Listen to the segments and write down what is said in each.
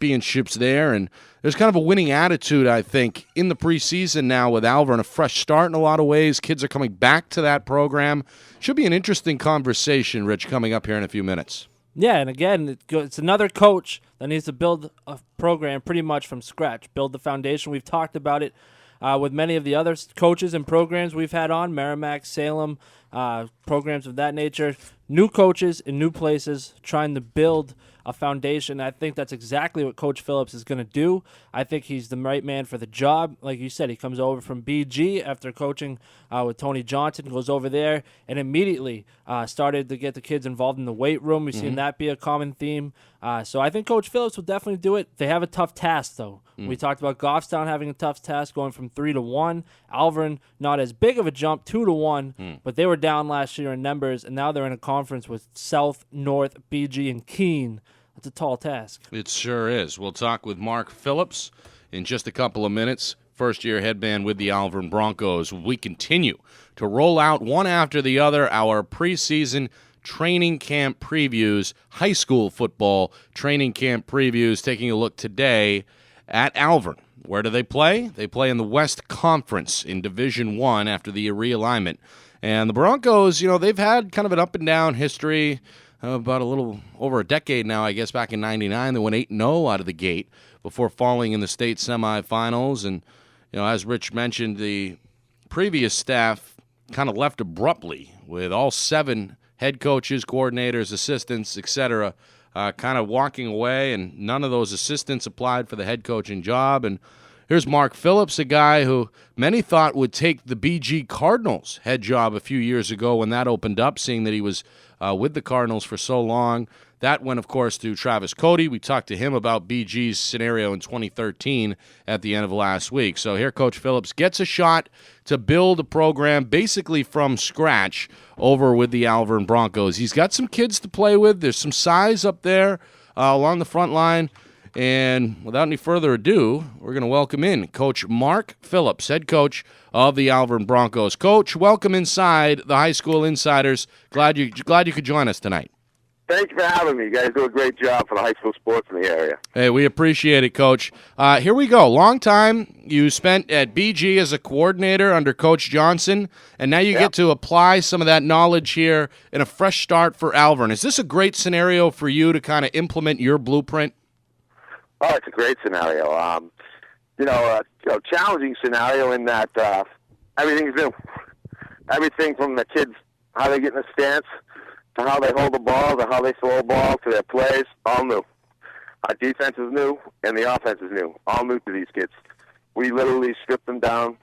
championships there, and there's kind of a winning attitude, I think, in the preseason now with Alvirne. A fresh start in a lot of ways. Kids are coming back to that program. Should be an interesting conversation, Rich, coming up here in a few minutes. Yeah, and again, it's another coach that needs to build a program pretty much from scratch, build the foundation. We've talked about it with many of the other coaches and programs we've had on, Merrimack, Salem, programs of that nature. New coaches in new places trying to build a foundation. I think that's exactly what Coach Phillips is going to do. I think he's the right man for the job. Like you said, he comes over from BG after coaching with Tony Johnson, goes over there and immediately started to get the kids involved in the weight room. We've seen that be a common theme. So I think Coach Phillips will definitely do it. They have a tough task, though. We talked about Goffstown having a tough task, going from 3-1. Alvirne, not as big of a jump, 2-1, but they were down last year in numbers, and now they're in a conference with South, North, BG, and Keene. That's a tall task. It sure is. We'll talk with Mark Phillips in just a couple of minutes. First-year headman with the Alvirne Broncos. We continue to roll out one after the other our preseason training camp previews, high school football training camp previews, taking a look today at Alvirne. Where do they play? They play in the West Conference in Division I after the realignment. And the Broncos, they've had kind of an up-and-down history about a little over a decade now, I guess. Back in 99, they went 8-0 out of the gate before falling in the state semifinals. And, as Rich mentioned, the previous staff kind of left abruptly with all 7 head coaches, coordinators, assistants, etc., kind of walking away, and none of those assistants applied for the head coaching job. And here's Mark Phillips, a guy who many thought would take the BG Cardinals head job a few years ago when that opened up, seeing that he was with the Cardinals for so long. That went, of course, to Travis Cody. We talked to him about BG's scenario in 2013 at the end of last week. So here Coach Phillips gets a shot to build a program basically from scratch over with the Alvirne Broncos. He's got some kids to play with. There's some size up there along the front line. And without any further ado, we're going to welcome in Coach Mark Phillips, head coach of the Alvirne Broncos. Coach, welcome inside the High School Insiders. Glad you could join us tonight. Thank you for having me. You guys do a great job for the high school sports in the area. Hey, we appreciate it, Coach. Here we go. Long time you spent at BG as a coordinator under Coach Johnson, and now you get to apply some of that knowledge here in a fresh start for Alvirne. Is this a great scenario for you to kind of implement your blueprint? Oh, it's a great scenario. Challenging scenario in that everything's new. Everything from the kids, how they get in the stance, to how they hold the ball, to how they throw the ball, to their plays, all new. Our defense is new, and the offense is new. All new to these kids. We literally stripped them down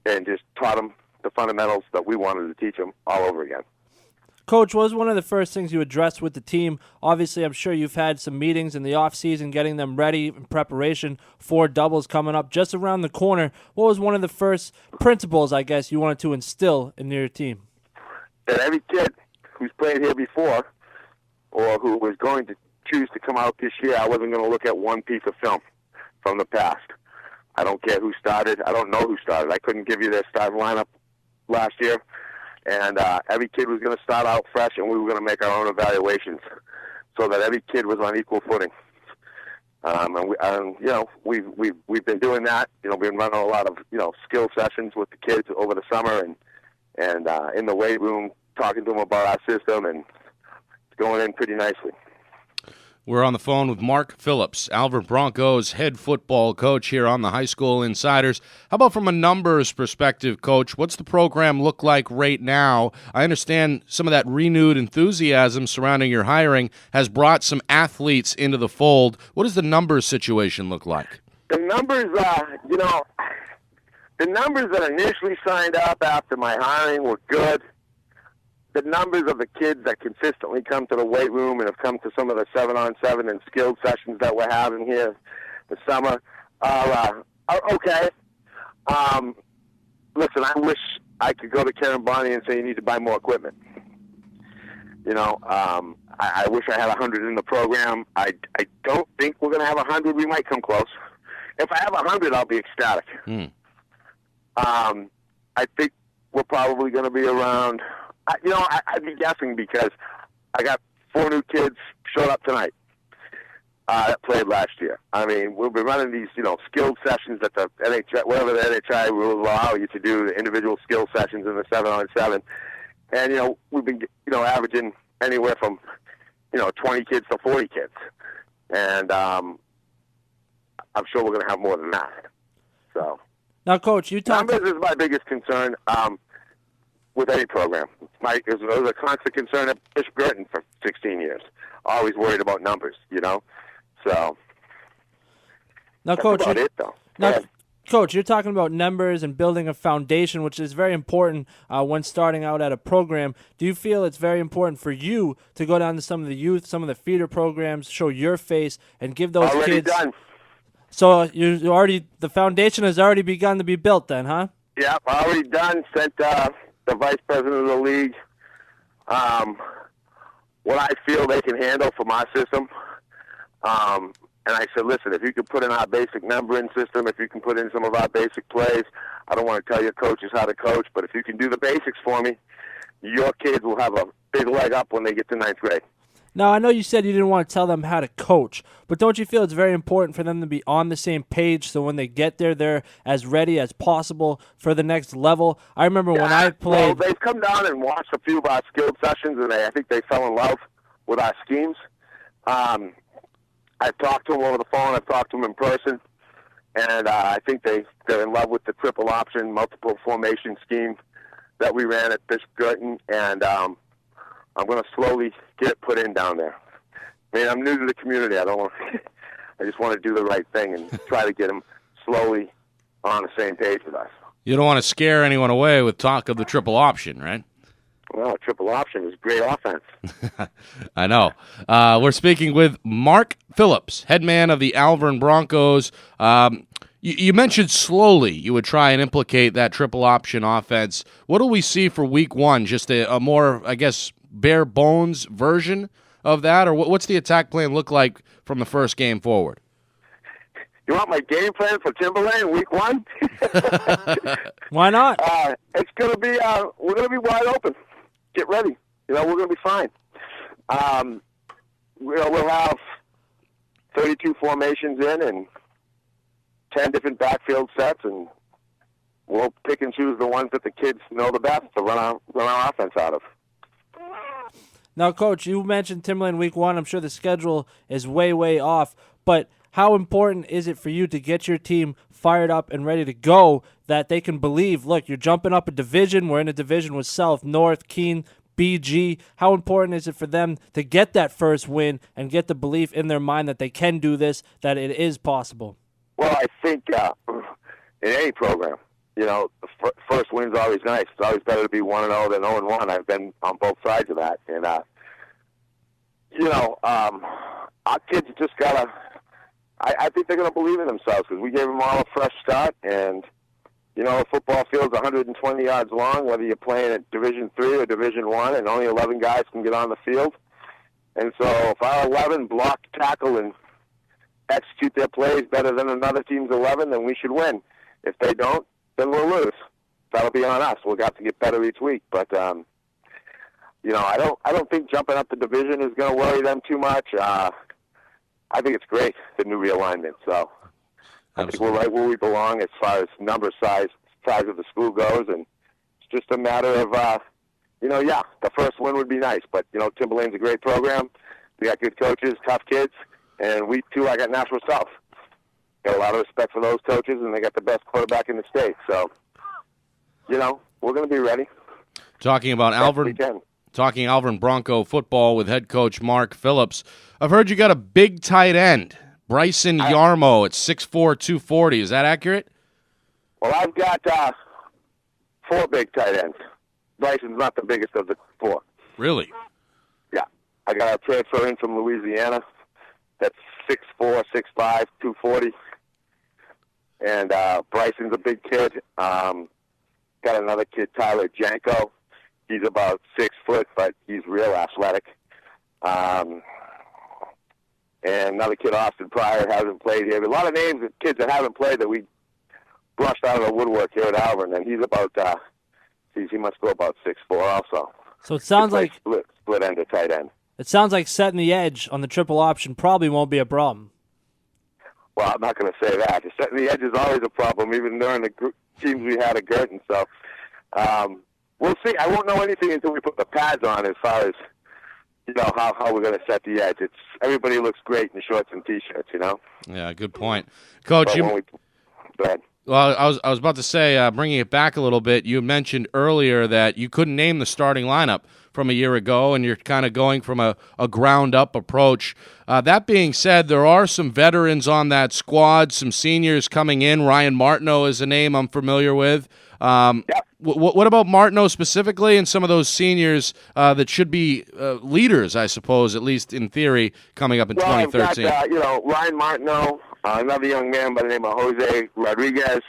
and just taught them the fundamentals that we wanted to teach them all over again. Coach, what was one of the first things you addressed with the team? Obviously, I'm sure you've had some meetings in the offseason, getting them ready in preparation for doubles coming up just around the corner. What was one of the first principles, I guess, you wanted to instill in your team? That every kid who's played here before or who was going to choose to come out this year, I wasn't going to look at one piece of film from the past. I don't care who started. I don't know who started. I couldn't give you their starting lineup last year. And every kid was going to start out fresh, and we were going to make our own evaluations so that every kid was on equal footing. We've been doing that. We've been running a lot of skill sessions with the kids over the summer, and in the weight room, talking to them about our system, and it's going in pretty nicely. We're on the phone with Mark Phillips, Alvirne Broncos head football coach here on the High School Insiders. How about from a numbers perspective, Coach? What's the program look like right now? I understand some of that renewed enthusiasm surrounding your hiring has brought some athletes into the fold. What does the numbers situation look like? The numbers, the numbers that initially signed up after my hiring were good. The numbers of the kids that consistently come to the weight room and have come to some of the 7-on-7 and skilled sessions that we're having here this summer are okay. Listen, I wish I could go to Karen Bonnie and say you need to buy more equipment. I wish I had 100 in the program. I don't think we're going to have 100. We might come close. If I have 100, I'll be ecstatic. I think we're probably going to be around... I'd be guessing because I got 4 new kids showed up tonight. that played last year. I mean, we'll be running these, skilled sessions that the NHI, whatever the NHI will allow you to do, the individual skill sessions in the 7-on-7. And, we've been, averaging anywhere from, 20 kids to 40 kids. And I'm sure we're going to have more than that. So Now, Coach, you talked. numbers is my biggest concern with any program. It was a constant concern at Bishop Girton for 16 years. Always worried about numbers, So Now, that's Coach, about it, though. now, Coach, you're talking about numbers and building a foundation, which is very important when starting out at a program. Do you feel it's very important for you to go down to some of the youth, some of the feeder programs, show your face, and give those Already kids? done. So the foundation has already begun to be built, then, huh? Yeah, already done. Sent the vice president of the league what I feel they can handle from our system. And I said, listen, if you can put in our basic numbering system, if you can put in some of our basic plays, I don't want to tell your coaches how to coach, but if you can do the basics for me, your kids will have a big leg up when they get to 9th grade. Now, I know you said you didn't want to tell them how to coach, but don't you feel it's very important for them to be on the same page so when they get there, they're as ready as possible for the next level? I remember when I played. Well, they've come down and watched a few of our skilled sessions, and I think they fell in love with our schemes. I've talked to them over the phone. I've talked to them in person, and I think they're in love with the triple option, multiple formation scheme that we ran at Bishop Girton, and I'm going to slowly get it put in down there. I mean, I'm new to the community. I just want to do the right thing and try to get them slowly on the same page with us. You don't want to scare anyone away with talk of the triple option, right? Well, triple option is great offense. I know. We're speaking with Mark Phillips, head man of the Alvirne Broncos. You mentioned slowly you would try and implicate that triple option offense. What do we see for week one? Just a more, I guess, bare bones version of that? Or what's the attack plan look like from the first game forward? You want my game plan for Timberlane week one? Why not? It's going to be, we're going to be wide open. Get ready. We're going to be fine. We'll have 32 formations in and 10 different backfield sets, and we'll pick and choose the ones that the kids know the best to run our offense out of. Now, Coach, you mentioned Timberlane week one. I'm sure the schedule is way, way off, but how important is it for you to get your team fired up and ready to go that they can believe, look, you're jumping up a division. We're in a division with South, North, Keene, BG. How important is it for them to get that first win and get the belief in their mind that they can do this, that it is possible? Well, I think in any program, the first win's always nice. It's always better to be 1-0 than 0-1. I've been on both sides of that. And, our kids just got to, I think they're going to believe in themselves because we gave them all a fresh start. And, a football field's 120 yards long, whether you're playing at Division III or Division I, and only 11 guys can get on the field. And so if our 11 block, tackle, and execute their plays better than another team's 11, then we should win. If they don't, then we'll lose. That'll be on us. We'll have to get better each week. But, I don't think jumping up the division is going to worry them too much. I think it's great, the new realignment. So I think we're right where we belong as far as size of the school goes. And it's just a matter of, the first win would be nice. But, Timberlane's a great program. We got good coaches, tough kids. And week 2, I got Nashville South. Got a lot of respect for those coaches, and they got the best quarterback in the state. So, we're going to be ready. Talking Alvirne Bronco football with head coach Mark Phillips. I've heard you got a big tight end, Bryson Yarmo at 6'4", 240. Is that accurate? Well, I've got 4 big tight ends. Bryson's not the biggest of the 4. Really? Yeah. I got a transfer in from Louisiana that's 6'4", 6'5", 240. And Bryson's a big kid. Got another kid, Tyler Janko. He's about 6 foot, but he's real athletic. And another kid, Austin Pryor, hasn't played here. A lot of names of kids that haven't played that we brushed out of the woodwork here at Alvirne, and he's about, he must go about 6'4" also. So it sounds like split end to tight end. It sounds like setting the edge on the triple option probably won't be a problem. Well, I'm not going to say that. Setting the edge is always a problem, even during the teams we had at Girton. So we'll see. I won't know anything until we put the pads on as far as, how we're going to set the edge. Everybody looks great in shorts and T-shirts, Yeah, good point. Coach, go ahead. Well, I was about to say, bringing it back a little bit, you mentioned earlier that you couldn't name the starting lineup from a year ago, and you're kind of going from a ground-up approach. That being said, there are some veterans on that squad, some seniors coming in. Ryan Martineau is a name I'm familiar with. Yep. What about Martineau specifically and some of those seniors that should be leaders, I suppose, at least in theory, coming up in 2013? I've got, Ryan Martineau, another young man by the name of Jose Rodriguez,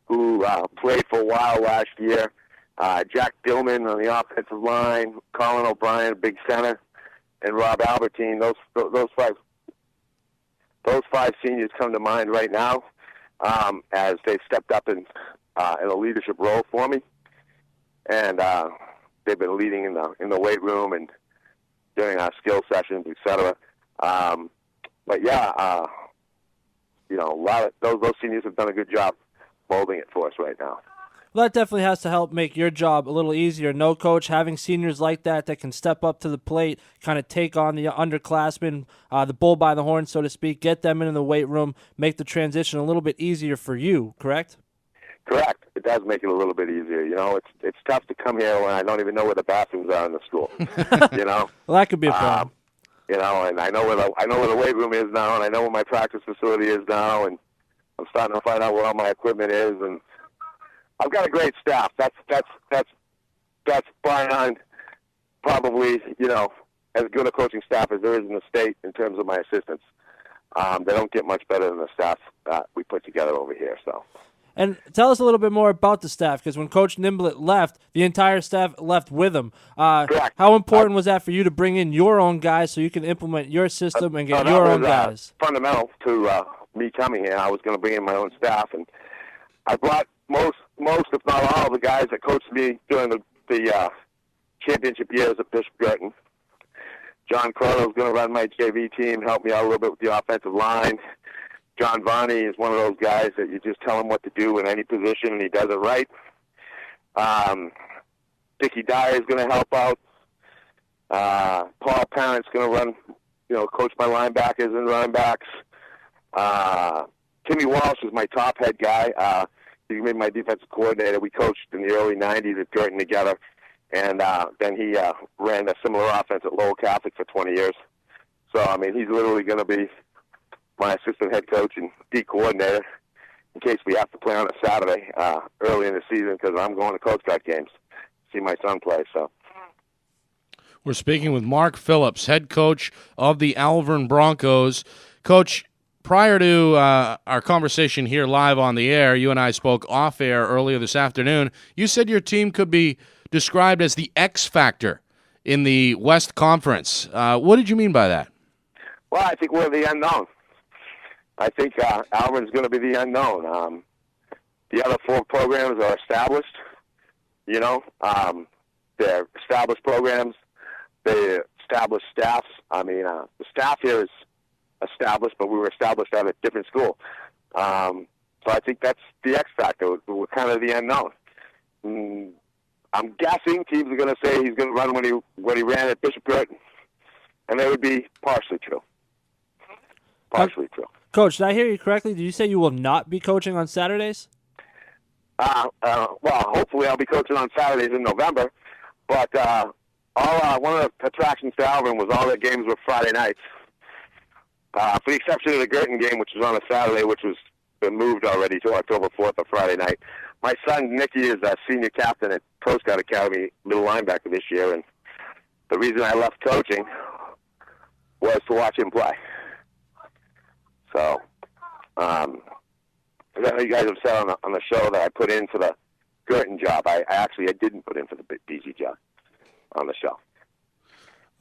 who played for a while last year. Jack Dillman on the offensive line, Colin O'Brien, big center, and Rob Albertine. Those five seniors come to mind right now as they've stepped up in a leadership role for me, and they've been leading in the weight room and during our skill sessions, etc. But yeah, a lot of those seniors have done a good job molding it for us right now. Well, that definitely has to help make your job a little easier. No, Coach, having seniors like that can step up to the plate, kind of take on the underclassmen, the bull by the horn, so to speak, get them into the weight room, make the transition a little bit easier for you, correct? Correct. It does make it a little bit easier. It's tough to come here when I don't even know where the bathrooms are in the school. Well, that could be a problem. And I know where the weight room is now, and I know where my practice facility is now, and I'm starting to find out where all my equipment is, and I've got a great staff. That's by on probably as good a coaching staff as there is in the state in terms of my assistants. They don't get much better than the staff we put together over here. So. And tell us a little bit more about the staff, because when Coach Nimblett left, the entire staff left with him. Correct. How important was that for you to bring in your own guys so you can implement your system and get your own guys? Fundamental to me coming here. I was going to bring in my own staff, and I brought most, if not all, of the guys that coached me during the championship years at Bishop Girton. John Crono's going to run my JV team, help me out a little bit with the offensive line. John Varney is one of those guys that you just tell him what to do in any position, and he does it right. Dickie Dyer is going to help out. Paul Parent's going to run, coach my linebackers and running backs. Timmy Walsh is my top head guy. He made my defensive coordinator. We coached in the early 90s at Girton together, and then he ran a similar offense at Lowell Catholic for 20 years. So, he's literally going to be my assistant head coach and D coordinator in case we have to play on a Saturday early in the season, because I'm going to Coach Cut games to see my son play. So we're speaking with Mark Phillips, head coach of the Alvirne Broncos. Coach, prior to our conversation here live on the air, you and I spoke off air earlier this afternoon. You said your team could be described as the X factor in the West Conference. What did you mean by that? Well, I think we're the unknown. I think Alvirne's going to be the unknown. The other four programs are established. They're established programs. They're established staffs. The staff here is established, but we were established at a different school. So I think that's the X factor. We're kind of the unknown. I'm guessing teams are going to say he's going to run when he ran at Bishop Girton, and that would be partially true. Partially true. Coach, did I hear you correctly? Did you say you will not be coaching on Saturdays? Well, hopefully I'll be coaching on Saturdays in November. But one of the attractions to Alvirne was all their games were Friday nights. For the exception of the Girton game, which was on a Saturday, which was been moved already to October 4th, a Friday night. My son, Nicky, is a senior captain at Coast Guard Academy, middle linebacker this year. And the reason I left coaching was to watch him play. So, I know you guys have said on the show that I put in for the Girton job. I didn't put in for the BG job on the show.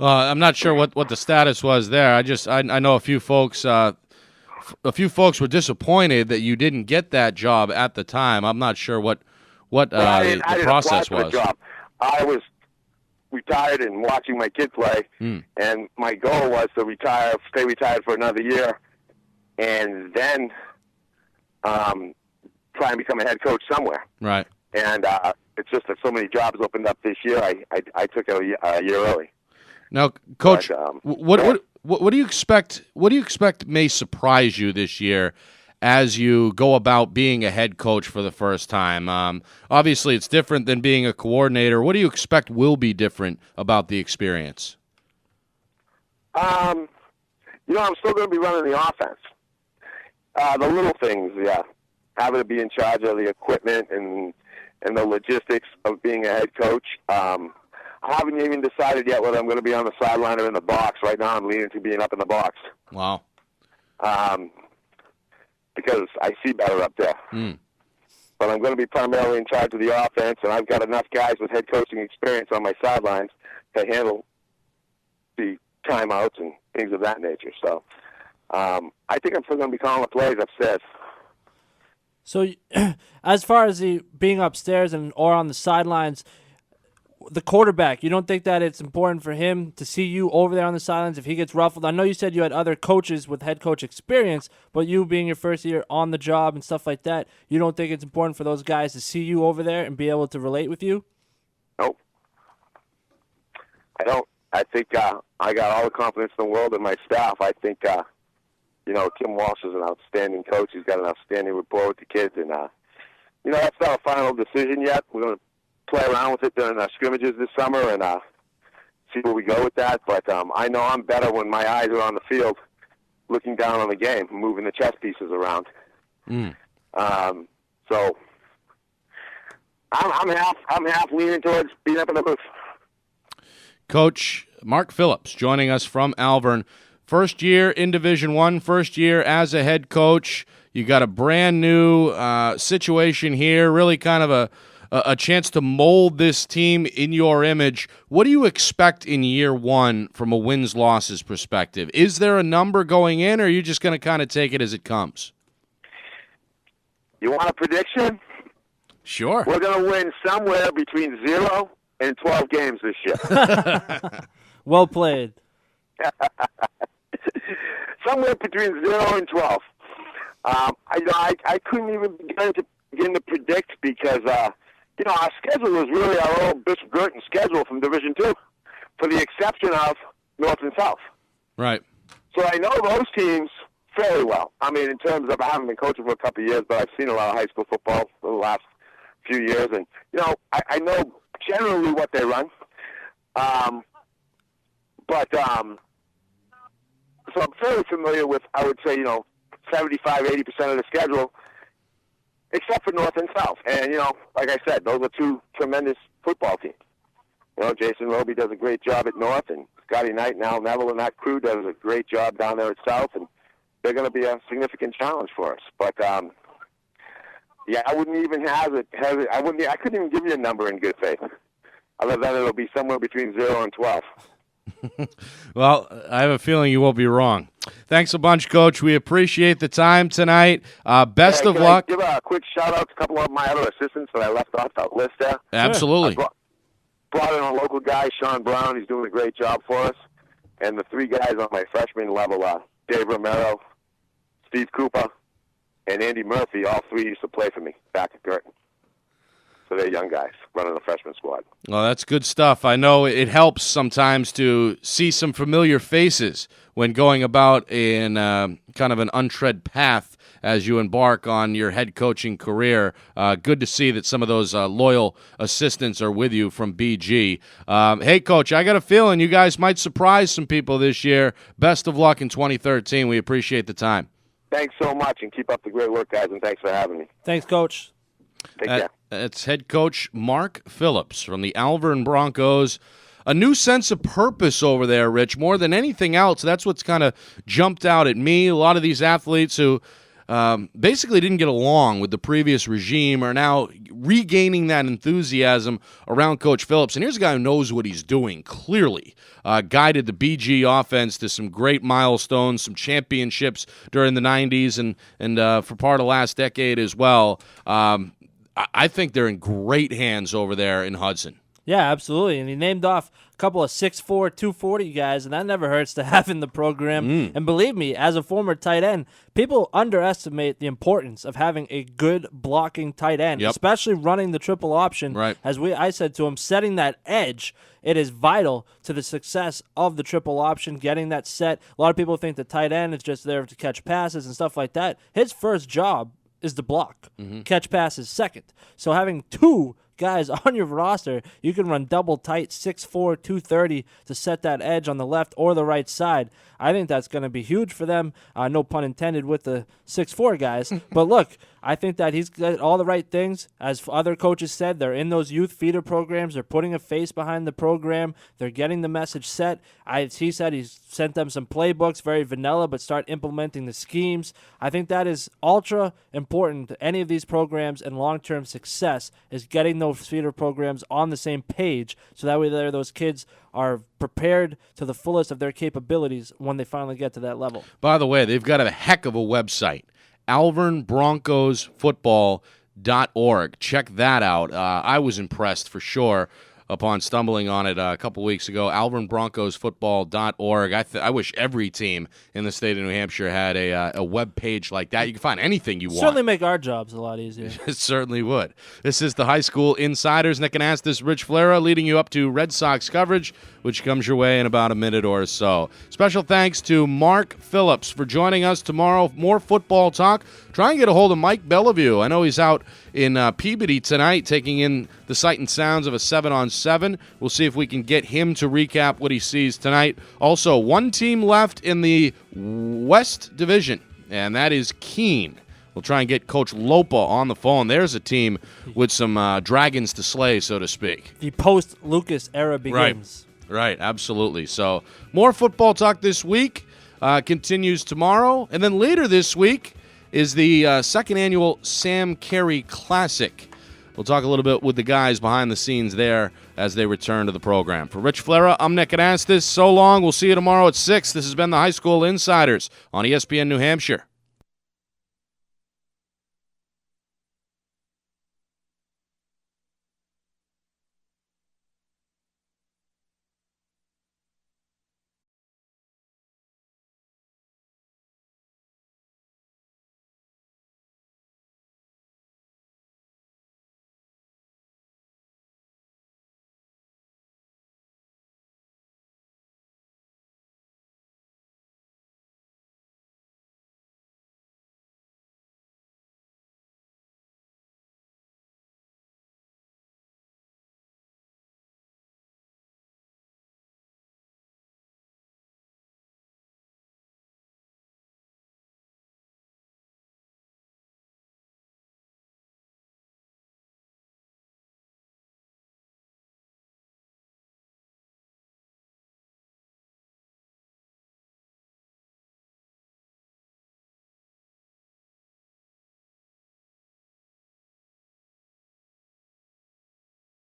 I'm not sure what the status was there. I know a few folks were disappointed that you didn't get that job at the time. I'm not sure what the process was. I retired and watching my kid play, and my goal was to stay retired for another year, and then try and become a head coach somewhere. Right. And it's just that so many jobs opened up this year. I took it a year early. Now, Coach, But, what do you expect? What do you expect may surprise you this year as you go about being a head coach for the first time? Obviously, it's different than being a coordinator. What do you expect will be different about the experience? I'm still going to be running the offense. The little things, yeah. Having to be in charge of the equipment and the logistics of being a head coach. I haven't even decided yet whether I'm going to be on the sideline or in the box. Right now, I'm leaning to being up in the box. Wow. Because I see better up there. But I'm going to be primarily in charge of the offense, and I've got enough guys with head coaching experience on my sidelines to handle the timeouts and things of that nature. So I think I'm still going to be calling the plays upstairs. So, as far as the being upstairs or on the sidelines, the quarterback, you don't think that it's important for him to see you over there on the sidelines if he gets ruffled? I know you said you had other coaches with head coach experience, but you being your first year on the job and stuff like that, you don't think it's important for those guys to see you over there and be able to relate with you? Nope. I don't. I think I got all the confidence in the world in my staff. I think, Kim Walsh is an outstanding coach. He's got an outstanding rapport with the kids. And, that's not a final decision yet. We're going to play around with it during our scrimmages this summer and see where we go with that. But I know I'm better when my eyes are on the field looking down on the game, moving the chess pieces around. So I'm half leaning towards being up in the booth. Coach Mark Phillips joining us from Alvirne. First year in Division I, first year as a head coach. You got a brand new situation here, really kind of a chance to mold this team in your image. What do you expect in year one from a wins-losses perspective? Is there a number going in, or are you just going to kind of take it as it comes? You want a prediction? Sure. We're going to win somewhere between 0 and 12 games this year. Well played. Somewhere between 0 and 12. I couldn't even begin to predict because, our schedule is really our old Bishop Girton schedule from Division II, for the exception of North and South. Right. So I know those teams fairly well. I mean, in terms of, I haven't been coaching for a couple of years, but I've seen a lot of high school football for the last few years, and, I know generally what they run. So I'm fairly familiar with, I would say, 75, 80% of the schedule, except for North and South. And, like I said, those are two tremendous football teams. Jason Roby does a great job at North, and Scotty Knight and Al Neville and that crew does a great job down there at South, and they're going to be a significant challenge for us. But, I wouldn't even I couldn't even give you a number in good faith, other than it'll be somewhere between 0 and 12. Well, I have a feeling you won't be wrong. Thanks a bunch, Coach. We appreciate the time tonight. Best of luck. Give a quick shout-out to a couple of my other assistants that I left off that list there. Absolutely. Brought in a local guy, Sean Brown. He's doing a great job for us. And the three guys on my freshman level, Dave Romero, Steve Cooper, and Andy Murphy, all three used to play for me back at Girton. So they're young guys running the freshman squad. Well, that's good stuff. I know it helps sometimes to see some familiar faces when going about in kind of an untread path as you embark on your head coaching career. Good to see that some of those loyal assistants are with you from BG. Hey, Coach, I got a feeling you guys might surprise some people this year. Best of luck in 2013. We appreciate the time. Thanks so much, and keep up the great work, guys, and thanks for having me. Thanks, Coach. Take care. It's head coach Mark Phillips from the Alvirne Broncos. A new sense of purpose over there, Rich, more than anything else. That's what's kind of jumped out at me. A lot of these athletes who basically didn't get along with the previous regime are now regaining that enthusiasm around Coach Phillips. And here's a guy who knows what he's doing, clearly. Guided the BG offense to some great milestones, some championships during the 90s and for part of last decade as well. I think they're in great hands over there in Hudson. Yeah, absolutely. And he named off a couple of 6'4", 240 guys, and that never hurts to have in the program. And believe me, as a former tight end, people underestimate the importance of having a good blocking tight end, especially running the triple option. Right. As I said to him, setting that edge, it is vital to the success of the triple option, getting that set. A lot of people think the tight end is just there to catch passes and stuff like that. His first job is to block. Catch passes second. So having two guys on your roster, you can run double tight 6'4", 230 to set that edge on the left or the right side. I think that's going to be huge for them. No pun intended with the 6'4" guys. But look, I think that he's got all the right things. As other coaches said, they're in those youth feeder programs. They're putting a face behind the program. They're getting the message set. He said he's sent them some playbooks, very vanilla, but start implementing the schemes. I think that is ultra important to any of these programs and long-term success is getting those feeder programs on the same page so that way those kids are prepared to the fullest of their capabilities when they finally get to that level. By the way, they've got a heck of a website, AlvirneBroncosFootball.org. Check that out. I was impressed for sure upon stumbling on it a couple weeks ago. AlvirneBroncosFootball.org. I wish every team in the state of New Hampshire had a web page like that. You can find anything you want. Certainly make our jobs a lot easier. It certainly would. This is the High School Insiders. Nick and Astis, Rich Flera, leading you up to Red Sox coverage, which comes your way in about a minute or so. Special thanks to Mark Phillips for joining us tomorrow. More football talk. Try and get a hold of Mike Bellevue. I know he's out in Peabody tonight taking in the sight and sounds of a 7-on-7. We'll see if we can get him to recap what he sees tonight. Also, one team left in the West Division, and that is Keene. We'll try and get Coach Lopa on the phone. There's a team with some dragons to slay, so to speak. The post-Lucas era begins. Right, absolutely. So more football talk this week continues tomorrow. And then later this week is the second annual Sam Carey Classic. We'll talk a little bit with the guys behind the scenes there as they return to the program. For Rich Flera, I'm Nick Anastas. So long. We'll see you tomorrow at 6. This has been the High School Insiders on ESPN New Hampshire.